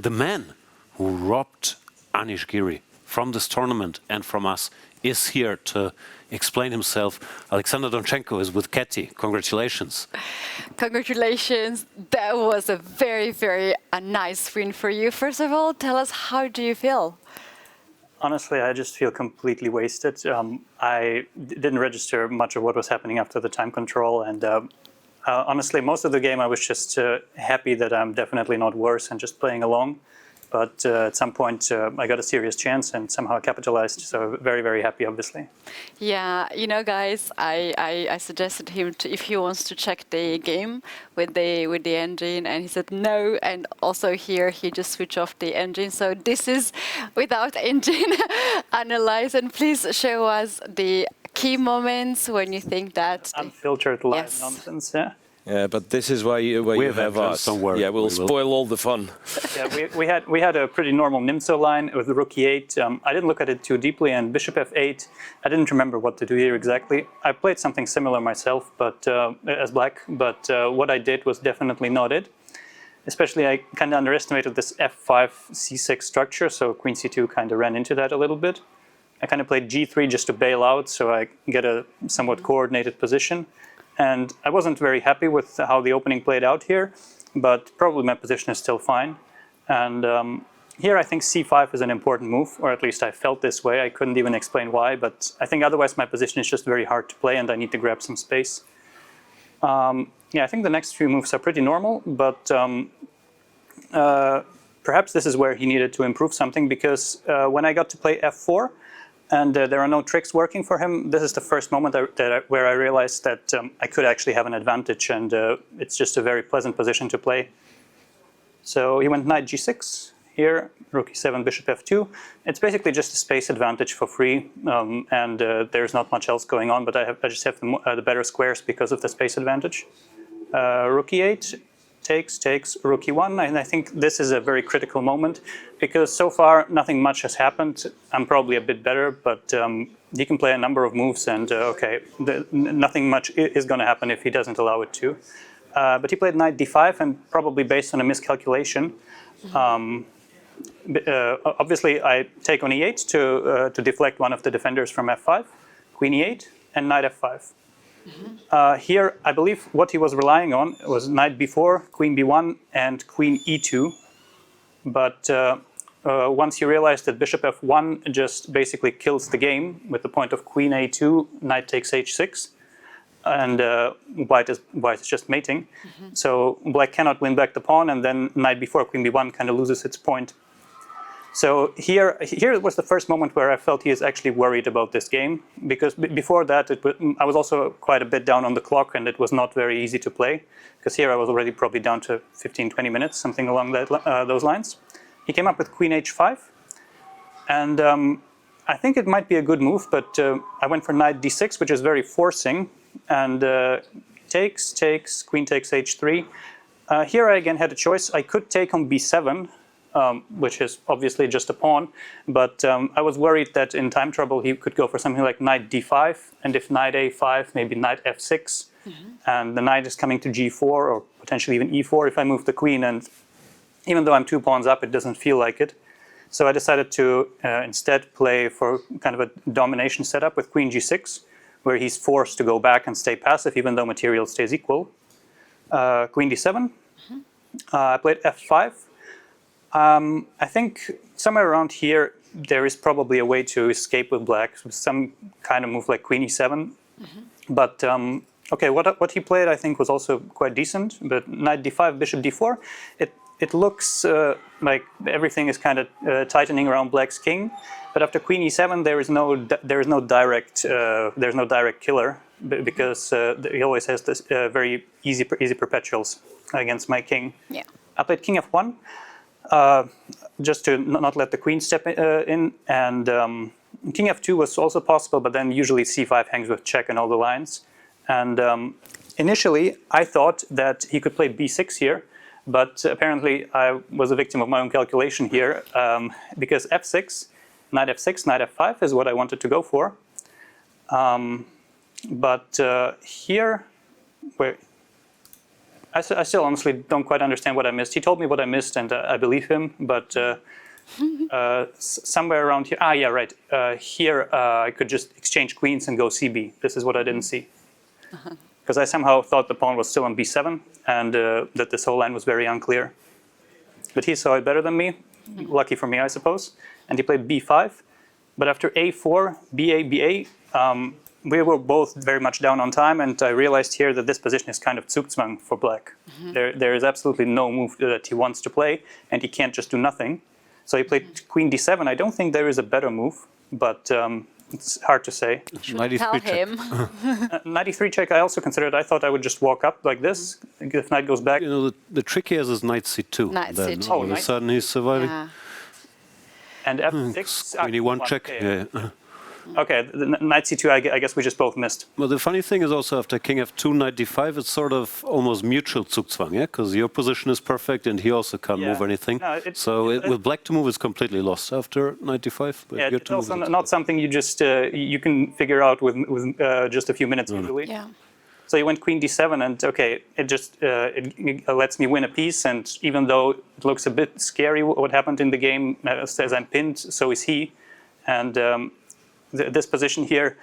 And the man who robbed Anish Giri from this tournament and from us is here to explain himself. Alexander Donchenko is with Ketty. Congratulations. Congratulations. That was a very nice win for you. First of all, tell us, how do you feel? Honestly, I just feel completely wasted. I didn't register much of what was happening after the time control, and honestly, most of the game I was just happy that I'm definitely not worse and just playing along. But at some point, I got a serious chance and somehow capitalized. So very happy, obviously. Yeah, you know, guys, I suggested him to, if he wants to check the game with the engine, and he said no. And also here, he just switched off the engine. So this is without engine analyze. And please show us the key moments when you think that unfiltered live yes. nonsense. Yeah. Yeah, but this is why you have us. Don't worry. Yeah, we'll spoil all the fun. Yeah, we had a pretty normal Nimzo line with the rook e8. I didn't look at it too deeply, and bishop f8. I didn't remember what to do here exactly. I played something similar myself, but as black. But what I did was definitely not it. Especially, I kind of underestimated this f5 c6 structure, so queen c2 kind of ran into that a little bit. I kind of played g3 just to bail out, so I get a somewhat coordinated position. And I wasn't very happy with how the opening played out here, but probably my position is still fine. And here I think c5 is an important move, or at least I felt this way. I couldn't even explain why, but I think otherwise my position is just very hard to play and I need to grab some space. Yeah, I think the next few moves are pretty normal, but perhaps this is where he needed to improve something, because when I got to play f4, and there are no tricks working for him, this is the first moment where I realized that I could actually have an advantage, and it's just a very pleasant position to play. So he went knight g6 here, rook e7, bishop f2. It's basically just a space advantage for free, and there's not much else going on, but I just have the better squares because of the space advantage. Rook e8. Takes, rook e1, and I think this is a very critical moment, because so far nothing much has happened. I'm probably a bit better, but he can play a number of moves, and okay, nothing much is going to happen if he doesn't allow it to. But he played knight d5, and probably based on a miscalculation. Obviously, I take on e8 to deflect one of the defenders from f5, queen e8, and knight f5. Here, I believe what he was relying on was knight b4, queen b1, and queen e2. But once he realized that bishop f1 just basically kills the game with the point of queen a2, knight takes h6, and white is just mating. So black cannot win back the pawn, and then knight b4, queen b1 kind of loses its point. So here was the first moment where I felt he is actually worried about this game, because before that I was also quite a bit down on the clock, and it was not very easy to play, because here I was already probably down to 15-20 minutes, something along those lines. He came up with queen h5, and I think it might be a good move, but I went for knight d6, which is very forcing, and takes, queen takes h3. Here I again had a choice. I could take on b7, which is obviously just a pawn, but I was worried that in time trouble he could go for something like knight d5, and if knight a5, maybe knight f6, and the knight is coming to g4, or potentially even e4 if I move the queen, and even though I'm 2 pawns up, it doesn't feel like it. So I decided to instead play for kind of a domination setup with queen g6, where he's forced to go back and stay passive, even though material stays equal. Queen d7. I played f5. I think somewhere around here there is probably a way to escape with black, with some kind of move like queen e7. But okay, what he played I think was also quite decent. But knight d5, bishop d4, it looks like everything is kind of tightening around black's king. But after queen e7, there is no direct killer, because he always has this very easy perpetuals against my king. Yeah. I played king f1. Just to not let the queen step in, and king f2 was also possible, but then usually c5 hangs with check and all the lines. And initially I thought that he could play b6 here, but apparently I was a victim of my own calculation here, because f6, knight f5 is what I wanted to go for. But here, I still honestly don't quite understand what I missed. He told me what I missed, and I believe him. But somewhere around here, yeah, right. Here I could just exchange queens and go CB. This is what I didn't see, because I somehow thought the pawn was still on B7, and that this whole line was very unclear. But he saw it better than me. Lucky for me, I suppose. And he played B5. But after A4, BA, BA, we were both very much down on time, and I realized here that this position is kind of Zugzwang for black. There is absolutely no move that he wants to play, and he can't just do nothing. So he played Queen D7. I don't think there is a better move, but it's hard to say. Tell him. 93 check I also considered. I thought I would just walk up like this, if knight goes back. You know, the trick here is knight C2. Knight Then C2. all of a sudden he's surviving. Yeah. And F6. Queen E1 check. Okay. Yeah. Okay, the knight C2, I guess we just both missed. Well, the funny thing is also after King F2, Knight D5, it's sort of almost mutual Zugzwang, yeah? Because your position is perfect and he also can't move anything. No, with black to move is completely lost after Knight D5. But yeah, your it's to move also is not something you just you can figure out with just a few minutes usually. Yeah. So you went Queen D7, and okay, it just it lets me win a piece. And even though it looks a bit scary what happened in the game, as I'm pinned, so is he. And this position here,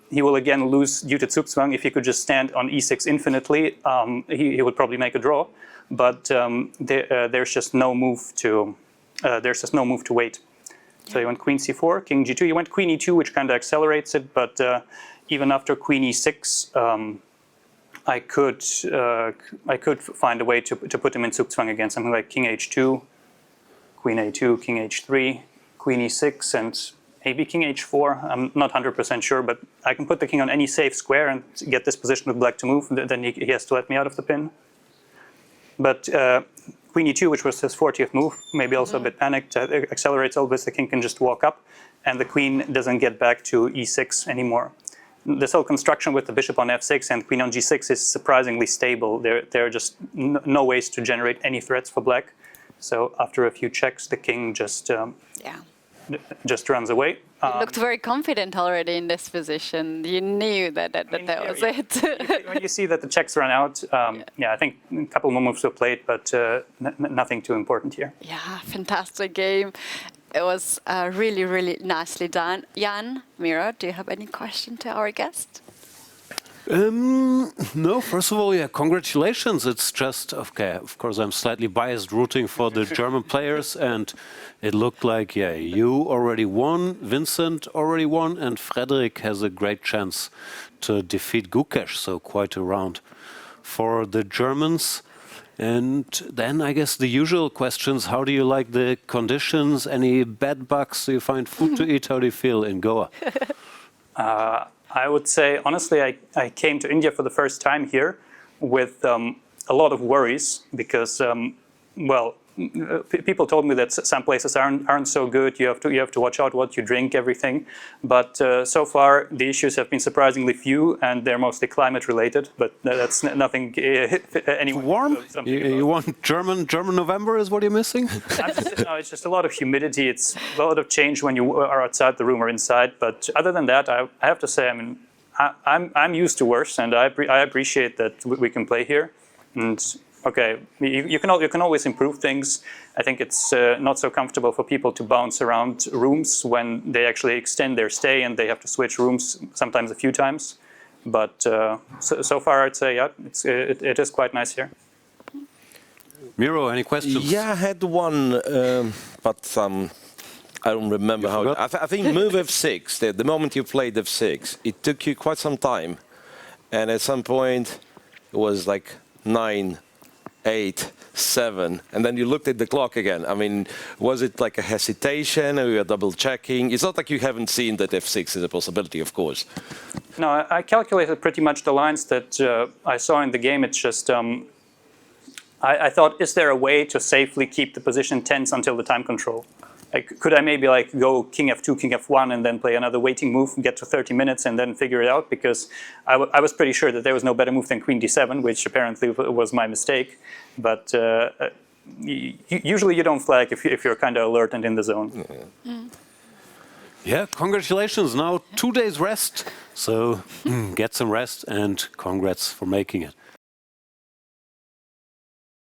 he will again lose due to Zugzwang. If he could just stand on E6 infinitely, he would probably make a draw. But there's just no move to wait. So you went Queen C4, King G2. You went Queen E2, which kind of accelerates it. But even after Queen E6, I could find a way to put him in Zugzwang again. Something like King H2, Queen A2, King H3, Queen E6, and maybe King H4. I'm not 100% sure, but I can put the king on any safe square and get this position with black to move. Then he has to let me out of the pin. But Queen E2, which was his 40th move, maybe also a bit panicked, accelerates all this. The king can just walk up, and the queen doesn't get back to E6 anymore. This whole construction with the bishop on F6 and queen on G6 is surprisingly stable. There are just no ways to generate any threats for black. So after a few checks, the king just runs away. You looked very confident already in this position. You knew that was it. When you see that the checks run out, I think a couple more moves were played, but nothing too important here. Yeah, fantastic game. It was really, really nicely done. Jan, Miro, do you have any question to our guest? No, first of all, yeah, congratulations. It's just, okay, of course, I'm slightly biased rooting for the German players, and it looked like, yeah, you already won, Vincent already won, and Frederick has a great chance to defeat Gukesh, so quite a round for the Germans. And then I guess the usual questions, how do you like the conditions? Any bed bugs? Do you find food to eat? How do you feel in Goa? I would say, honestly, I came to India for the first time here with a lot of worries because, people told me that some places aren't so good. You have to watch out what you drink, everything. But so far, the issues have been surprisingly few, and they're mostly climate related. But that's nothing. Warm? You want German November is what you're missing? No, it's just a lot of humidity. It's a lot of change when you are outside the room or inside. But other than that, I have to say, I mean, I'm used to worse, and I appreciate that we can play here. And okay, you can always improve things. I think it's not so comfortable for people to bounce around rooms when they actually extend their stay and they have to switch rooms sometimes a few times. But so far, I'd say, yeah, it is quite nice here. Miro, any questions? Yeah, I had one, but I don't remember how. I think move F6. The moment you played F6, it took you quite some time, and at some point, it was like 9, 8, 7, and then you looked at the clock again. I mean, was it like a hesitation, or you were double checking? It's not like you haven't seen that F6 is a possibility, of course. No, I calculated pretty much the lines that I saw in the game. It's just I thought, is there a way to safely keep the position tense until the time control? Could I maybe go King F2, King F1, and then play another waiting move, get to 30 minutes, and then figure it out? Because I was pretty sure that there was no better move than Queen D7, which apparently was my mistake. But usually you don't flag if you're kind of alert and in the zone. Yeah, congratulations. Now 2 days rest. So get some rest and congrats for making it.